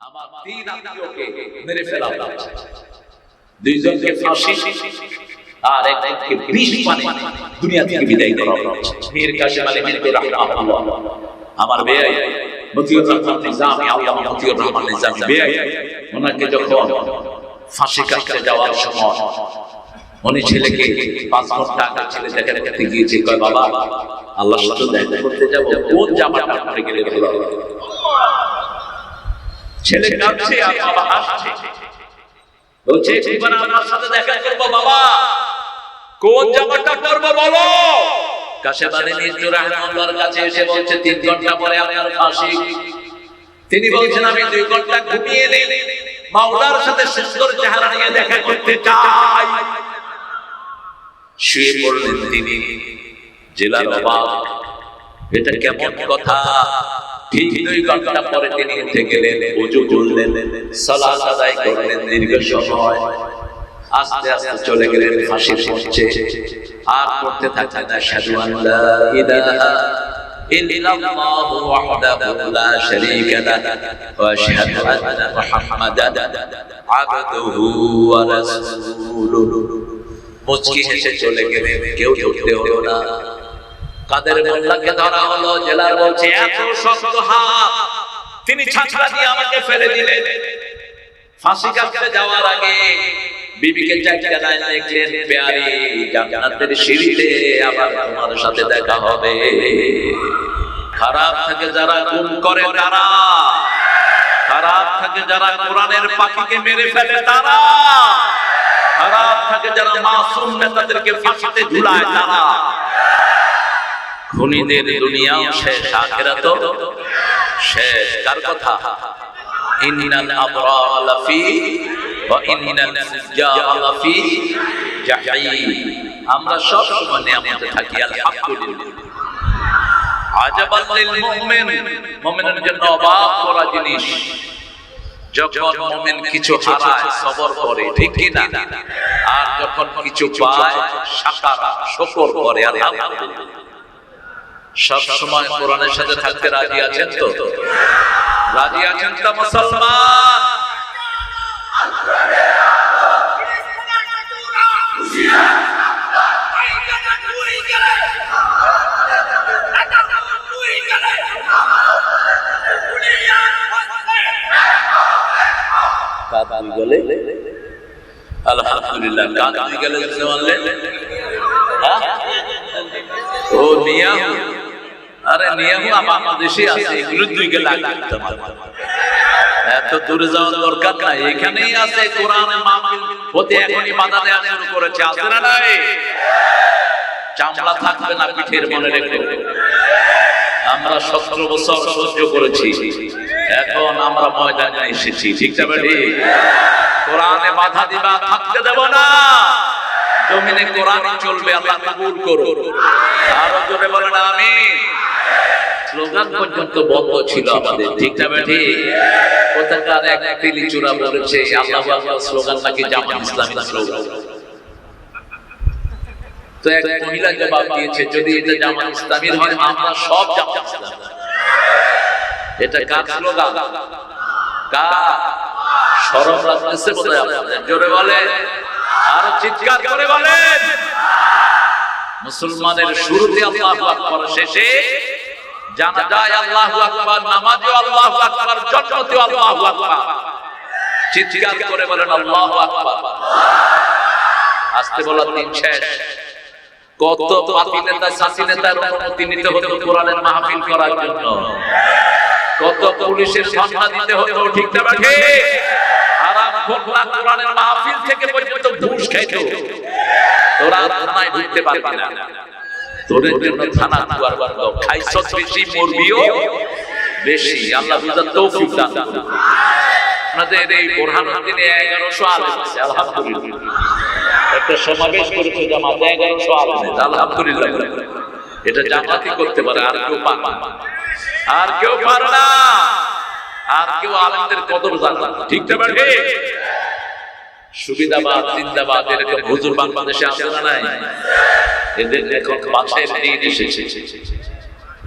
আমার তিন আত্মীয়কে মেরে ফেলা হয়েছে, দুইজনকে ফাঁসি আর একজনকে বিষ পানি দুনিয়া থেকে বিদায় করা হয়েছে। মীর কাসেম আলী মিন্টু রাহমাহুল্লাহ, আমার বেয়াই মতিউর রহমান নিজামী, আল্লামা মতিউর রহমান নিজামী বেয়াই, ওনাকে যখন ফাঁসি কাটতে যাওয়ার সময় উনি ছেলেকে 5 ঘন্টা আগে ছেলে দেখা করতে গিয়েছে, কয় বাবা আল্লাহর সাথে দেখা করতে যাব, কোন জামাটা পরে গেলে ভালো হবে? ছেলে কাঁদছে আর বাবা হাসছে, বলছে জীবন আল্লাহর সাথে দেখা করব বাবা, কোন জামাটা পরবো বলো? কাসেম আলী মিন্টু রাহমাহুল্লাহর কাছে এসে বলছে 3 ঘন্টা পরে আপনার ফাঁসি। তিনি বলছেন আমি 2 ঘন্টা ঘুমিয়ে নেই, মাওলার সাথে সুন্দর চেহারা নিয়ে দেখা করতে চাই। শুয়ে পড়লেন তিনি, জেলার অবাক, এটা কেমন কথা? ঠিক 2 ঘন্টা পরে তিনি উঠে গেলেন, ওযু করলেন, সালাত আদায় করলেন দীর্ঘ সময়, আস্তে আস্তে চলে গেলেন ফাঁসির মঞ্চে। আর পড়তে থাকলেন আশহাদু আল্লা ইলাহা ইল্লাল্লাহু ওয়াহদাহু লা শারীকা লাহু ওয়া আশহাদু আন্না মুহাম্মাদান আবদুহু ওয়া রাসূলুহু। মুচকি হেসে চলে গেলেন, কেউ ধরতে হলো না। কাদের মোল্লাকে ধরা হলো, জেলার বলছে এত শক্ত হাত, তিনি ছাঁচড়া দিয়ে আমাকে ফেলে দিলেন। ফাঁসি কাটতে যাওয়ার আগে বিবিকে চারটা লাইন লিখলেন, প্যারি জান্নাতের সিঁড়িতে আবার তোমার সাথে দেখা হবে। খারাপ থাকে যারা গুম করে তারা, খারাপ থাকে যারা কোরআনের পাখিকে মেরে ফেলে তারা, খারাপ থাকে যারা মাসুম নেতাদেরকে ফাঁসিতে ঝুলায় তারা। খুনিদের দুনিয়াও শেষ, আখিরাতও শেষ। কার কথা? ইন্নাল আবরারা লাফি ওয়া ইন্নাল ফুজ্জারা লাফি জাহিম। আমরা সব সময় নিয়ামতে থাকি, আলহামদুলিল্লাহ। আজাবাল লিল মুমিন, মুমিনের জন্য অবাক করা জিনিস, যখন মুমিন কিছু হারায় সবর করে, ঠিক কি না? আর যখন কিছু পায় শাকর শুকর করে, আলহামদুলিল্লাহ। সব সময় কোরআনের সাথে থাকতে রাজি আছেন তো? রাজি আছেন তো মুসলমান? আলহামদুলিল্লাহ। কাজ হয়ে গেলে মানলেন, ও নিয়াহু, আরে নিয়াহু আমার দেশে আছে, এগুলো 2 গেলে এত দূরে যাওয়ার দরকার নাই, এখানেই আছে। কোরআনে মাহফিল হতে এখনই বাধা দেওয়া শুরু করেছে, আছে না নাই? চামড়া থাকবে না পিঠের, মনে রেখো। আমরা 17 বছর সহ্য করেছি, এখন আমরা ময়দানে এসেছি, ঠিক না বেটি? কোরআনে বাধা দিবা, থাকতে দেব না। জমিনে কোরআন চলবে, আল্লাহ কবুল করো। আরো জোরে বলেন আমিন। স্লোগান পর্যন্ত বন্ধ ছিল আমাদের, ঠিক না বেটি? কোথাকার এক তেলিচুরা বলেছে আল্লাহু আকবার স্লোগান নাকি জামাত ইসলামী স্লোগান। তো এক মহিলা জবাব দিয়েছে, যদি এটা জামাত ইসলামীর হয় আমরা সব জামাত ইসলামী। এটা কার স্লোগান? কার? শরম লাগতেছে বোধহয় আপনাদের? জোরে বলেন, আরো চিৎকার করে বলেন। মুসলমানের শুরুতে আল্লাহু আকবার, শেষে জানাজায় আল্লাহু আকবার, নামাজে আল্লাহু আকবার, জন্নতে আল্লাহু আকবার। চিৎকার করে বলেন আল্লাহু আকবার। আস্তে বলা দিন শেষ। কত পাপী নেতা, সাসি নেতার অনুমতি নিতে হতো কোরআনের মাহফিল করার জন্য, কত পুলিশের সন্ধ্যা দিতে হতো, ঠিক না বেঠে? হারাম খোররা কোরআনের মাহফিল থেকে পর্যন্ত ঘুষ খাইতো। তোরা থানায় ঢুকতে পারবি না, তোদের জন্য থানা দুয়ার বন্ধ। খাইছস বেশি, মরবিও বেশি। আল্লাহ বুঝার তৌফিক দান করুন। আপনাদের এই বোরহানুদ্দিনে 1100 আলেম আছে, আলহামদুলিল্লাহ। একটা সমাবেশ করেছে জামাত, 1100 আলেম, আলহামদুলিল্লাহ। এটা জামাতই করতে পারে, আর কেউ পারে না, আর কেউ পারে না, আর কেউ আলেমদের কদর জানে না, ঠিক না বেঠে? সুবিধাবাদ, জিন্দাবাদ, এরকম হুজুর বাংলাদেশে আছে না নাই? এদের এখন বাছাইয়ের দিন এসেছে।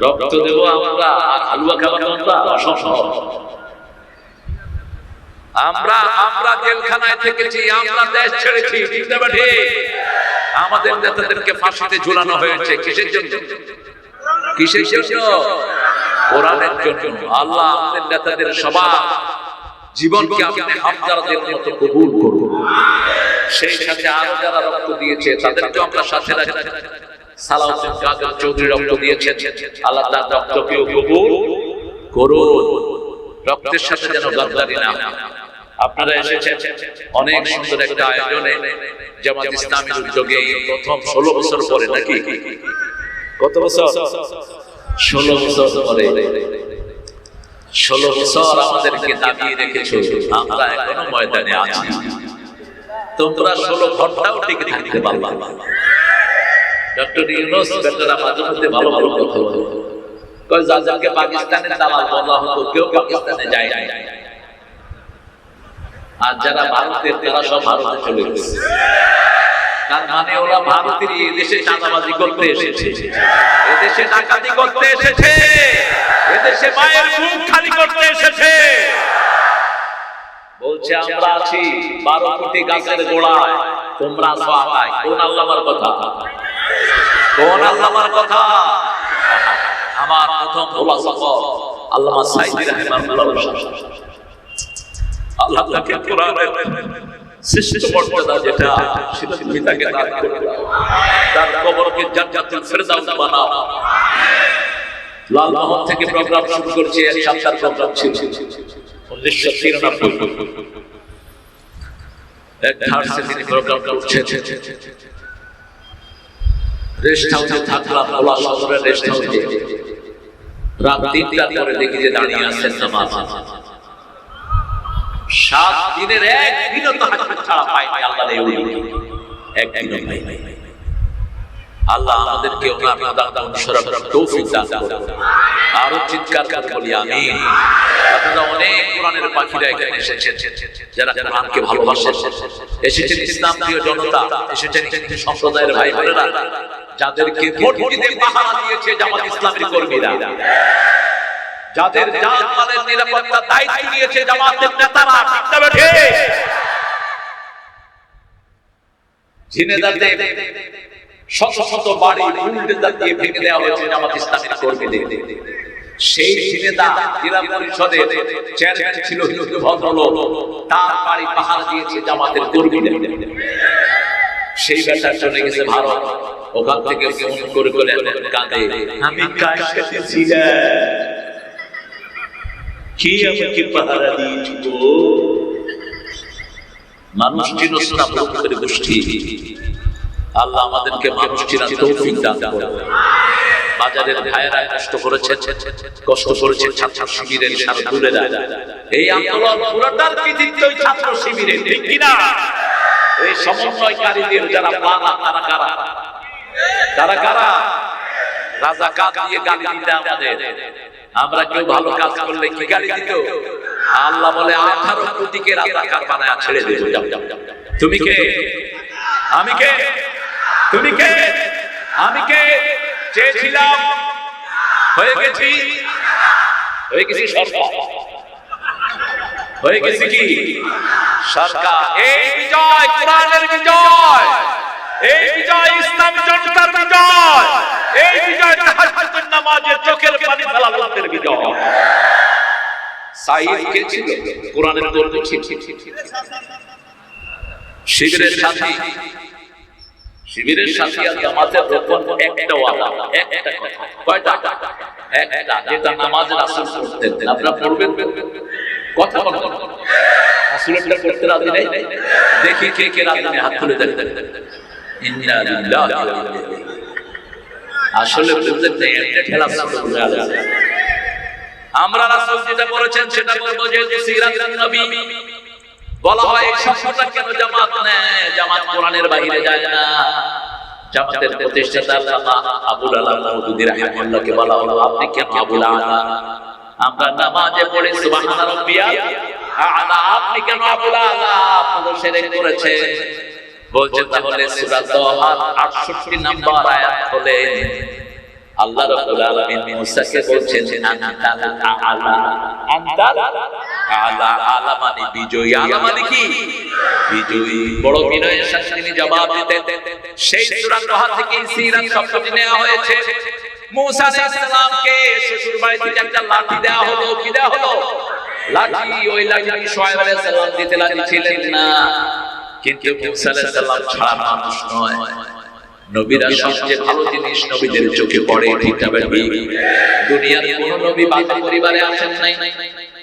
রক্ত দেবো আমরা আর হালুয়া খাবো আমরা, অসম্ভব। আমরা জেলখানায় থেকেছি, আমরা দেশ ছেড়েছি, ঠিক না ঠিক? আমাদের নেতাদেরকে ফাঁসিতে ঝুলানো হয়েছে কিসের জন্য? কিসের জন্য? কোরআনের জন্য। আল্লাহ আমাদের নেতাদের সবার জীবনকে আপনি হামজাদের মতো কবুল করুন। সেই সাথে আরো যারা রক্ত দিয়েছে তাদেরকে আমরা সাথে রাখি। সালাউদ্দিন কাদের চৌধুরী রক্ত দিয়েছেন, আল্লাহ তার রক্তকেও কবুল করুন। রক্তের সাথে যেন গাদ্দারি না। আপনারা এসেছেন অনেক সুন্দর একটা আয়োজনে, জামাত ইসলামীর উদ্যোগে প্রথম 16 বছর পরে, নাকি কত বছর? 16 বছর পরে। 16 বছর আমাদেরকে দাবিয়ে রেখেছো, আমরা এখনো ময়দানে আছি। তোমরা 16 ঘন্টাও টিকে থাকতে পারবা না। ডক্টর ইউনূস বেটারা মাঝে মধ্যে ভালো ভালো কথা বলে, কয় যাদেরকে পাকিস্তানের দালাল বলা হতো কেউ পাকিস্তানে যায় নাই, আর যারা ভারতের তারা সব ভারতে চলে গেছে। তার মানে ওরা ভারতের এদেশে চাঁদাবাজি করতে এসেছে, এদেশে ডাকাতি করতে এসেছে, এদেশে মায়ের বুক খালি করতে এসেছে। বলছে আমরা আছি 12 কোটি গাছের গোড়ায়, তোমরা আছো আগায়। কোন আল্লাহর কথা? কোন আল্লাহর কথা? আমার প্রথম ভোলা সফর আল্লামা সাইদি রাহিমাহুল্লাহ। আল্লাহ তাকে কোরআনের শ্রেষ্ঠ মর্যাদা যেটা, সেটা তুমি তাকে দান করে দাও। তার কবরকে জান্নাতুল ফেরদাউস বানাও। লালমোহন থেকে প্রোগ্রাম শুরু করছে, এক সপ্তাহ প্রোগ্রাম ছিল 1993। এক ধারসে তিনি প্রোগ্রাম করছেন। রেস্ট হাউসে থাকলাম, ভোলা শহরের রেস্ট হাউসে। রাত 3টার পরে দেখি যে দাঁড়িয়ে আছেন নামাজ। 7 দিনের এক দিনও তো হাত ছাড়া পাইনি আল্লাহর এই ওলি, এক দিনও পাইনি। আল্লাহ আমাদেরকে ওনার নাদান অনুসরণের তৌফিক দান করুন। আরো চিৎকার করে বলি আমিন। আপনারা অনেক কোরআনের পাখিরা এখানে এসেছেন, যারা কোরআনকে ভালোবাসেন, এসেছেন ইসলাম প্রিয় জনতা, এসেছেন হিন্দু সম্প্রদায়ের ভাই বোনেরা, যাদেরকে ভোট দিতে পাহারা দিয়েছে জামাত ইসলামের কর্মীরা, যাদের জানমালের নিরাপত্তা দায়িত্ব নিয়েছে জামাতের নেতারা, ঠিক না ঠিক? ঝিনেদাতে শত শত বাড়ি বুলডোজার দিয়ে ভেঙে দেওয়া হয়েছে জামাত ইসলামের কর্মীদের। সেই ঝিনেদা জেলা পরিষদের চেয়ারম্যান ছিল হিন্দু ভদ্রলোক, তার বাড়ি পাহারা দিয়েছে জামাতের কর্মীদের। সেই বেটা চলে গেছে ভারত, ওখান থেকে ফোন করে করে কাঁদে, আমি কার সাথে ছিলাম, কি আমাকে পাহারা দিয়েছিল। মানুষ চিনস না প্রকৃতির গোষ্ঠী। আল্লাহ আমাদেরকে মানুষ চিনার তৌফিক দান করুন। বাজারের ভাইয়েরা কষ্ট করেছেন, কষ্ট করেছেন ছাত্র শিবিরের ছাত্ররা। এই আন্দোলন পুরোটার কৃতিত্ব ছাত্র শিবিরের, ঠিক কিনা? এই সমন্বয়কারীদের যারা পালা, তারা কারা? তারা কারা? রাজাকার দিয়ে গালি দিতে আমাদের। আমরা কেউ ভালো কাজ করলে কি গালি দিত? আল্লাহ বলে 18 কোটিকে রাজাকার বানায়া ছেড়ে দেব। তুমি কে? আমি কে? তুমি কে? আমি কে? চেয়েছিলাম, হয়ে গেছি, হয়ে গেছি সরকার, হয়ে গেছি কি সরকার। এই বিজয় কোরআনের বিজয়, এই বিজয় ইসলামী জনতার বিজয়, এই বিজয় তাহাজ্জুদের নামাজে চোখের পানি ফেলা লোকদের বিজয়। সাইদ কে ছিল? কোরআনের কর্মী ছিল। শিবিরের সাথী, শিবিরের সাথী আর জামাতের রকম একটা ওয়াদা, একটা কথা। কয়টা? একটা, যেটা নামাজ রাসূল পড়তেন। আপনারা পড়বেন, কথা বলেন। রাসূলটা পড়তে রাজি নাই? দেখি কে কে রাজি নেই, হাত তুলে দেন। ইন্না লিল্লাহি ওয়া ইন্না ইলাইহি। আসলে বুঝতে নেই, একটা ঠেলা শুরু করে আলাদা। আমরা রাসূল যেটা বলেছেন সেটা বলবো, যেহেতু সিরাতুন নবী বলা হয়। এই শব্দটা কেন জামাত নেয়? জামাত কোরআনের বাইরে যায় না। জামাতের প্রতিষ্ঠাতা আল্লামা আবুল আলা মওদুদী রাহিমাহুল্লাহকে বলা হলো, আপনি কেন আবুল আলা? আমরা নামাজে পড়ি সুবহান রাব্বিয়াল আলা, আপনি কেন আবুল আলা? আপনি শিরক করেছেন। বলছে তাহলে সূরা তাহার 68 নম্বর আয়াত হলে আল্লাহ রাব্বুল আলামিন মুসাকে বলছেন আনতাল আলা, আনতাল আলা আলা মানে বিজয়ী, আলা মানে কি বিজয়ী। বড় বিনয়ের সাথে তিনি জবাব দিতেন। সেই সূরা তাহা থেকে সিরাত শব্দটি নেওয়া হয়েছে। মুসা আলাইহিস সালামকে শ্বশুর বাড়ি থেকে একটা লাঠি দেওয়া হলো। কি দেওয়া হলো? লাঠি। ওই লাঠি শুআয়ব আলাইহিস সালাম দিতে ছিলেন না, কিন্তু মুসা আলাইহিস সালাম ছাড়া মানুষ নয়। নবীরা সবচেয়ে ভালো জিনিস নবীদের চোখে পড়ে, ঠিক না বেঠি? দুনিয়ার কোন নবী বাবা পরিবারে আসেন নাই,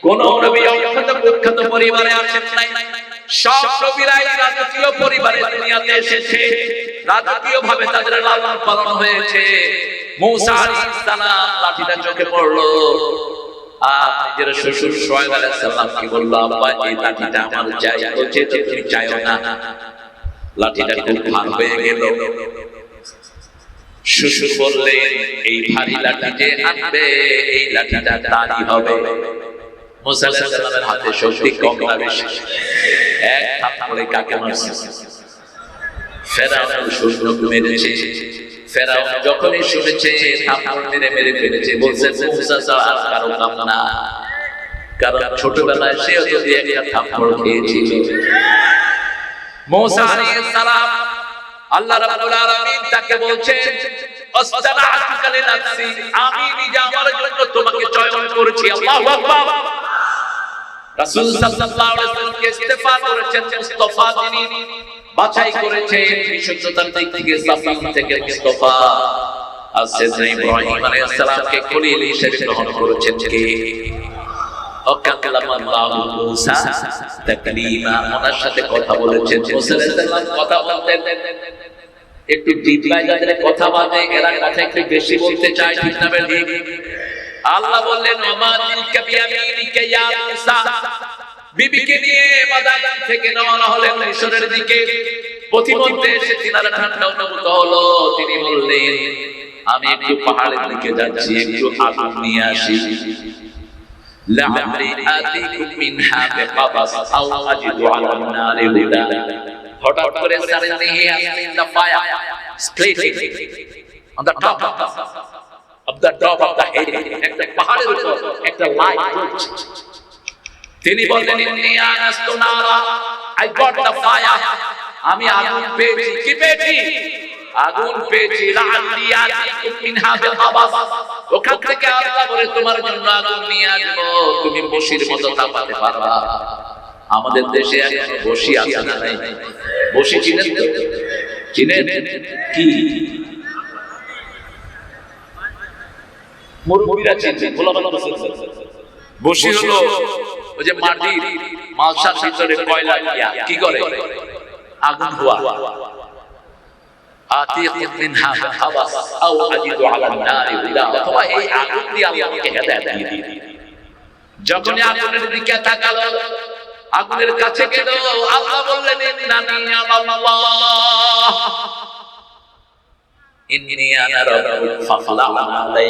কোন নবী অখ্যাত কুখ্যাত পরিবারে আসেন নাই। সব নবীরাই রাজকীয় পরিবারে দুনিয়াতে এসেছে, রাজকীয় ভাবে তাদের লালন পালন হয়েছে। মুসা আলাইহিস সালাম লাঠিটা চোখে পড়লো, আর নিজের শ্বশুর শুআয়ব আলাইহিস সালাম কি বলল? আব্বা এই লাঠিটা আমার চাই। বলছে তুমি চাইও না। লাঠিটা খুব ভার হয়ে গেল। শ্বশুর বললেন এই ভারী লাঠি যে আনবে, এই লাঠিটা তারই হবে। মুসা আলাইহিস সালামের হাতে শক্তি কম না বেশি? এক থাপ্পড়ে কাকে মারছে? ফেরাউন শ্বশুরকে মেরেছে। ফেরাউন যখনই শুনেছে থাপ্পড় মেরে মেরে ফেলেছে, বলছে মুসা ছাড়া আর কারো কাম না। কারণ ছোটবেলায় সেও যদি একটা থাপ্পড় খেয়েছিল। মুসা আলাইহিস সালাম আল্লাহ রাব্বুল আলামিন তাকে বলছেন আস্তানাতুকা লিনাফসি, আমি নিজে আমার জন্য তোমাকে চয়ন করেছি। আল্লাহু আকবার। রাসূল সাল্লাল্লাহু আলাইহি ওয়াসাল্লামকে ইস্তেফা করেছেন, মুস্তাফা তিনি বাছাই করেছেন বিশুদ্ধতার দিক থেকে, সাফাত থেকে মুস্তাফা। আর সাইয়েদনা ইব্রাহিম আলাইহিস সালামকে খলিল হিসেবে গ্রহণ করেছেন কে? ওয়াকাল্লামাল্লাহু মুসা তাকলিমা, ওনার সাথে কথা বলেছেন। মুসা আলাইহিস সালাম কথা বলতেন, একটু ডিপলাইন যাদের কথা বলে এরা কথা একটু বেশি বলতে চায়, ঠিক না বেঠি? আল্লাহ বললেন ওমা তিলকা বিয়ামিনিকা ইয়া মুসা, বিবিকে নিয়ে মাদান থেকে রওনা হলেন মিশরের দিকে। পথিমধ্যে এসে তিনার ঠান্ডা অনুভূত হলো। তিনি বললেন আমি একটু পাহাড়ের দিকে যাচ্ছি, একটু আগুন নিয়ে আসি। লাআলি আতিকুম মিনহা বিকাবাস আও আজিদু আলান নারি হুদা। হঠাৎ করে suddenly he has seen the fire splitting on the top of the head, একটা পাহাড়ের উপর একটা লাইট জ্বলছে। তিনি বললেন ইন্নী আনাস্তু নারা, I got the fire, আমি আগুন পেয়েছি। কি পেয়েছি? আগুন পেয়েছি। লাআলি আতিকুম মিনহা বিকাবাস, ওখান থেকে আল্লাহ বলে তোমার জন্য আগুন নিয়ে আসবো, তুমি বশির মতো তাপাতে পারবা। আমাদের দেশে এখনো বশি আছে না নাই? বশি চিনেন তো? চিনেন কি? মুরব্বিরা চিনেন, গোলাবান হোসেন। বশি হলো ওই যে মাটির মালসার ভিতরে কয়লা দিয়া কি করে? আগুন হওয়া। আতিকুম মিনহা বিকাবাস আও আজিদু আলান নারি হুদা, অথবা এই আগুন দিয়ে আল্লাহকে হেদায়েত দিয়ে দিই। যখন আগুনের দিকে তাকালো, আগুনের কাছে গেল, আল্লাহ বললেন ইন্নানি আনাল্লাহ, ইন্নী আনা রাব্বুক ফাখলা আলাই,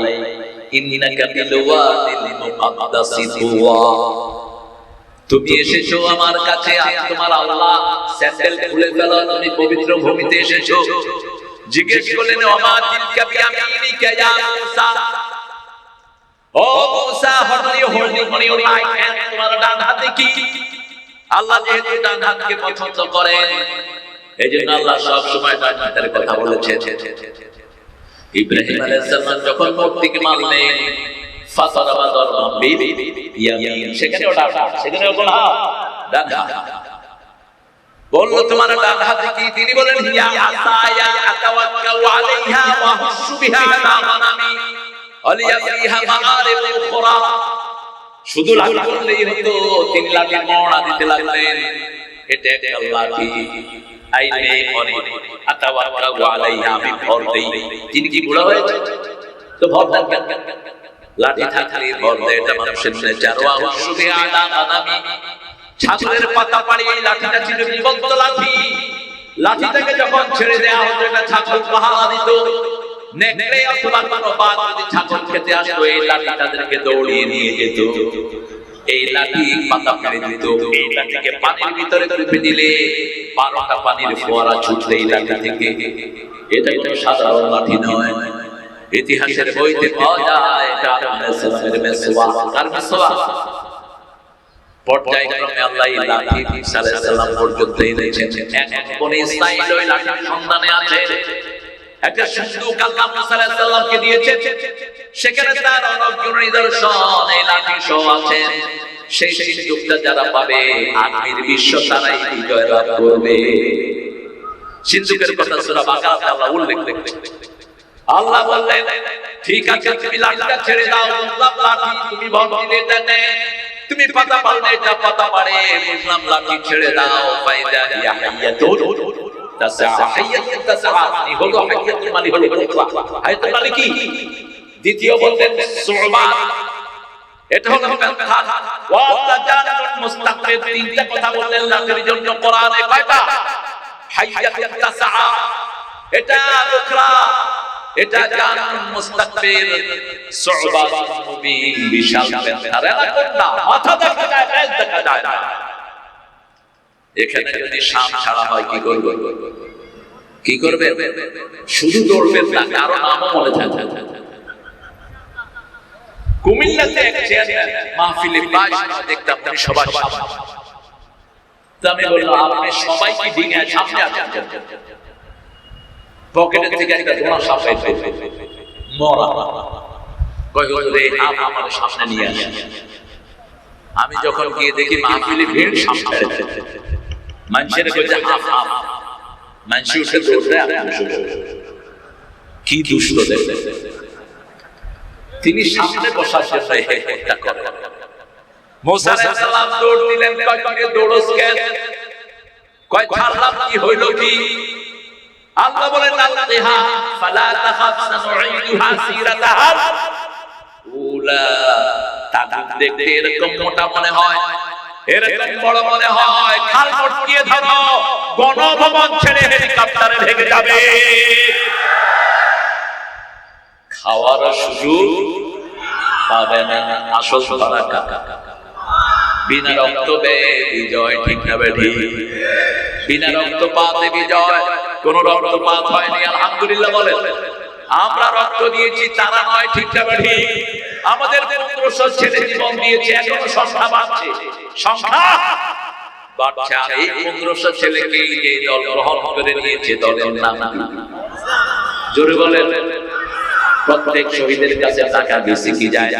ইন্নাকা বিল ওয়াদিল মুকাদ্দাসি তুওয়া। তুমি এসেছো আমার কাছে, আজ তোমার আল্লাহ স্যান্ডেল খুলে ফেলো, তুমি পবিত্র ভূমিতে এসেছো। জিজ্ঞেস করলেন ওমা তিলকা বিয়ামিনিকা ইয়া মুসা, ও মুসা হোল্ডিং ইউর রাইট হ্যান্ড, তোমার ডান হাতে কি? আল্লাহ যেহেতু ডান হাতকে পছন্দ করেন, এজন্য আল্লাহ সব সময় ডান হাতের কথা বলেছেন। ইব্রাহিম আলাইহিস সালাম যখন মূর্তিকে মানলেন, ফাতারাবা দারবাম বিল ইয়ামিন, সেখানে ওটা সেখানে কোন হাত? ডান হাত। বলল তোমার ডান হাতে কি? তিনি বলেন ইয়া আসায়া আতাওয়াক্কাউ আলাইহা ওয়া হুশু বিহা আলা গানামি আলিয়া ফিহা মাআরিব উখরা। শুধু লাঠি বললেই হতো, তিনি লাঠি মওড়া দিতে লাগলেন। এটা একটা লাঠি, আইনে অনেক আতাওয়াক্কাউ আলাইহা, আমি ভর দেই। তিনি কি বুড়া হয়েছে তো ভর দেন কেন? লাঠি থাকলে ভর দেয়, এটা মানুষের নেচার। ওয়া হুশু বিহা আলা গানামি, ছাগলের পাতা পাড়ি এই লাঠিটা ছিল জীবন্ত লাঠি। লাঠিটাকে যখন ছেড়ে দেওয়া হতো, এটা ছাগল পাহারা দিত। নেকড়ে অথবা কোনো বাঘ যদি ছাগল খেতে আসতো, এই লাঠি তাদেরকে দৌড়িয়ে নিয়ে যেত। এই লাঠি পাতা ফেলে দিত। এই লাঠিকে পানির ভিতরে ডুবে দিলে 12টা পানির ফোয়ারা ছুটতো এই লাঠি থেকে। এটা কোনো সাধারণ লাঠি নয়। ইতিহাসের বইতে পাওয়া যায় এটা আদম আলাইহিস সালামের মিসওয়াক। আর মিসওয়াক পর্যায়ক্রমে আল্লাহ এই লাঠি ঈসা আলাইহিস সালাম পর্যন্ত এনেছেন। এখন বনি ইসরাঈল ওই লাঠির সন্ধানে আছে। একটা সিন্দুক আল্লাহ মুসা আলাইহিস সালামকে দিয়েছেন, সেখানে তার অনগ্য নিদর্শন এই লাঠি সহ আছে। সেই সিন্দুকটা যারা পাবে আখির বিশ্ব তারাই বিজয় লাভ করবে। সিন্দুকের কথা সূরা বাকারাতে আল্লাহ উল্লেখ করেছেন। আল্লাহ বললেন, ঠিক আছে তুমি লাঠিটা ছেড়ে দাও, বুঝলাম লাঠি তুমি ভক্তি দিতে নেই, তুমি পাতা পারলে এটা পাতা পারে, বুঝলাম লাঠি ছেড়ে দাও। ফাইদা ইয়া হাইয়াতুন তাসআ, হাইয়াতুন তাসআ নি হলো হাইয়াতুন মানে হলো মুতলা। হাইয়াতুন মানে কি? দ্বিতীয় বলতেন সুবান, এটা হলো ফেলখান ওয়া তাজানুন মুস্তাকবির। তিনটা কথা বললেন লাঠির জন্য কোরআনে। কয়টা? হাইয়াতুন তাসআ, এটা উখরা, এটা জানুন মুস্তাকবির, সুবান মুবিন, বিশাল ফেলখান। এলাকা মাথা দেখা যায়, লেজ দেখা যায় না। এখানে যদি শাম ছাড়া হয় কি করবে? কি করবে? শুধু দৌড়বেন না, কারো নামও মনে থাকবে। কুমিল্লাতে এক চেয়ারম্যান মাহফিলে প্রায় দেখতাম উনি সবার সামনে। তো আমি বললাম, আপনি সবাই কি ডিঙে সামনে আছেন? পকেটের থেকে একটা ধোঁয়া সাপ মরা। কয় হুজুর এই হাফ আমার সামনে নিয়ে আসেন। আমি যখন গিয়ে দেখি মাহফিলে ভিড় সামনে, মানুষের বলছে হাফ হাফ, মানুষ উঠে দৌড় দেয়, কি দুষ্ট দেখে। তিনি সামনে বসার জন্য একটা করে। মুসা আলাইহিস সালাম দৌড় দিলেন, কয় করে দৌড়স কেন? কয় ছাড়লাম, কি হইল কি? আল্লাহ বলেন আল্লাহা ফালা তাখাফ সানুঈদুহা সিরাতাহা উলা। তাদের দেখতে এরকম মোটা মনে হয়, এরকম বড় মনে হয়, খাল মটকিয়ে ধরো, গণভবন ছেড়ে হেলিকপ্টারে ঢেকে যাবে। খাওয়ার সুযোগ পাবে না। আসল ফারাকা বিনা রক্তবে বিজয়, ঠিক না বেঠি? বিনা রক্তপাতে বিজয়। কোন রক্তপাত হয়নি, আলহামদুলিল্লাহ বলেন। আমরা রক্ত দিয়েছি, তারা নয়, ঠিক না বেঠি? আমাদের 1500 ছেলে জীবন দিয়েছে, এখনো সংখ্যা বাড়ছে, সংখ্যা বাড়ছে। এই 1500 ছেলেকে যে দল গ্রহণ করে নিয়েছে, দলের নাম জোরে বলেন। প্রত্যেক শহীদের কাছে টাকা বেশি কি যায়?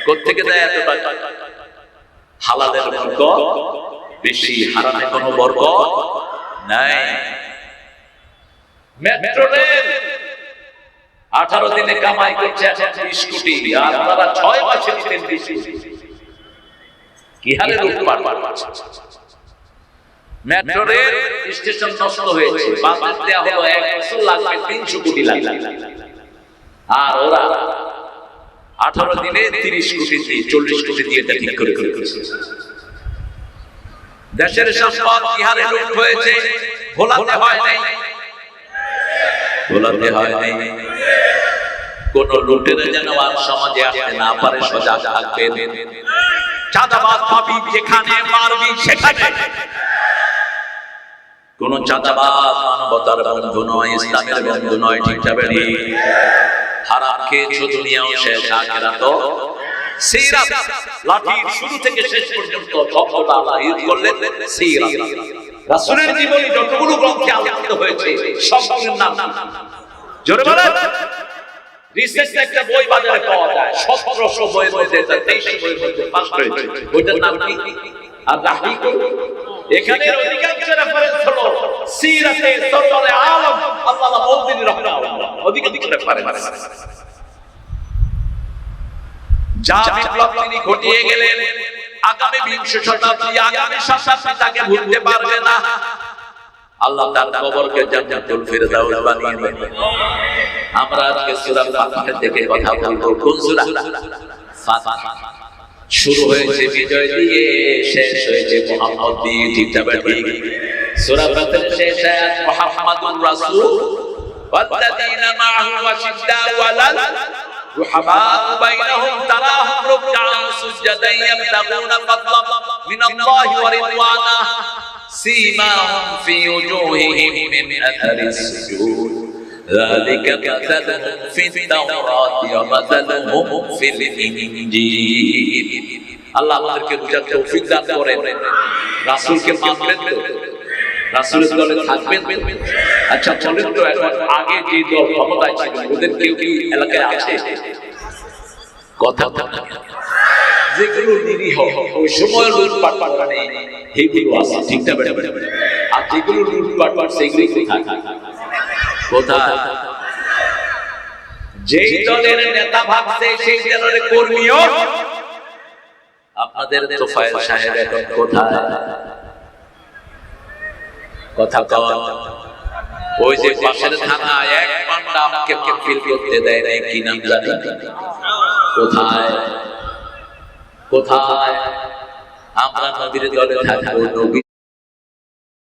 কোত্থেকে দেয় এত টাকা? হালালের বরকত বেশি, হারামে কোনো বরকত নাই। মেট্রো রেল 18 দিনে কামাই করছে 20 কোটি, আর আপনারা 6 মাসে দিতেন 20 কোটি। কি হারে লুটপাট! মেট্রো রেল স্টেশন নষ্ট হয়েছে, বাজেট দেয়া হলো 1 বছর লাগবে 300 কোটি লাগবে। আর ওরা 18 দিনে 30 কোটি দিয়ে 40 কোটি দিয়ে এটা ঠিক করে ফেলেছে। দেশের সম্পদ কি হারে লুট হয়েছে, ভোলাতে হয় নাই, ভোলাতে হয় নাই। কোন লুটেরা যেন আর সমাজে আসতে না পারে, সজাগ থাকবেন। চাঁদাবাজ পাবি যেখানে, মারবি সেখানে। কোন চাঁদাবাজ মানবতার বন্ধু নয়, ইসলামের বন্ধু নয়, ঠিক না বেরি? হারাম খেয়েছো, দুনিয়াও শেষ, আখিরাতও সিরাত। লাঠির শুরু থেকে শেষ পর্যন্ত শব্দটা আল্লাহ ইউজ করলেন সিরাত। রাসূলের জীবনী যতগুলো গ্রন্থে আলোচিত হয়েছে সবগুলোর নাম জোরে বলেন। রিসেন্ট একটা বই বাজারে পাওয়া যায়, 1700 বইয়ের মধ্যে 23 বইয়ের মধ্যে পাস হয়েছে। বইটার নাম কি? আর-রাহিক। এখানে অধিকাংশ রেফারেন্স হলো সিরাতে সরওয়ারে আলম আল্লামা মওদুদী রাহমাহুল্লাহ, অধিকাংশ রেফারেন্স। যা বিপ্লব তিনি ঘটিয়ে গেলেন, আগামী 20 শতাব্দী, আগামী শতাব্দী তাকে ভুলতে পারবে না। আল্লাহ তার কবরকে জান্নাতুল ফিরদাউস বানিয়ে দেন। আমরা আজকে সূরা ফাতিহা থেকে কথা বলবো। কোন সূরা? ফাতিহা। শুরু হয়েছে বিজয় দিয়ে, শেষ হয়েছে মুহাম্মদ দিয়ে, ঠিক না ঠিক? সূরা ফাতিহার শেষ আয়াত মুহাম্মাদুর রাসূল ওয়াল্লাযীনা মা'আহু আশিদ্দাউ আলাল রুহামাউ বাইনাহুম তারাহুম রুকআন সুজদান ইয়াবতাগুনা ফাদলাম মিনাল্লাহি ওয়া রিদওয়ানা সীমাহুম ফি ওজুহিহিম মিন আথারিস সুজুদ যালিকা মাসালুহুম ফিত তাওরাতি ওয়া মাসালুহুম ফিল ইনজিল। আল্লাহ আমাদেরকে বুঝার তৌফিক দান করেন। রাসূলকে মানবেন তো, রাসূলের দলে থাকবেন তো? আচ্ছা বলেন তো, এখন আগে যে দল ক্ষমতায় ছিল ওদের কেউ কি এলাকায় আছে? কথা বলেন। যেগুলো নিরীহ ওই সময় লুটপাট মানে এইগুলো আছে, ঠিক না বেটা? আর যেগুলো লুটপাট সেগুলি কোথায়? যেই দলের নেতা ভাবছে সেই দলের কর্মীও আপনাদের তোফায়েল সাহেব এখন কোথায়? কথা কন। ওই যে পাশের থানা এক পান্ডা আমাকে ফিল করতে দেয় না, কি নাম জানি? কোথায় কোথায়? আমরা নবীর দলে থাকবো, নবী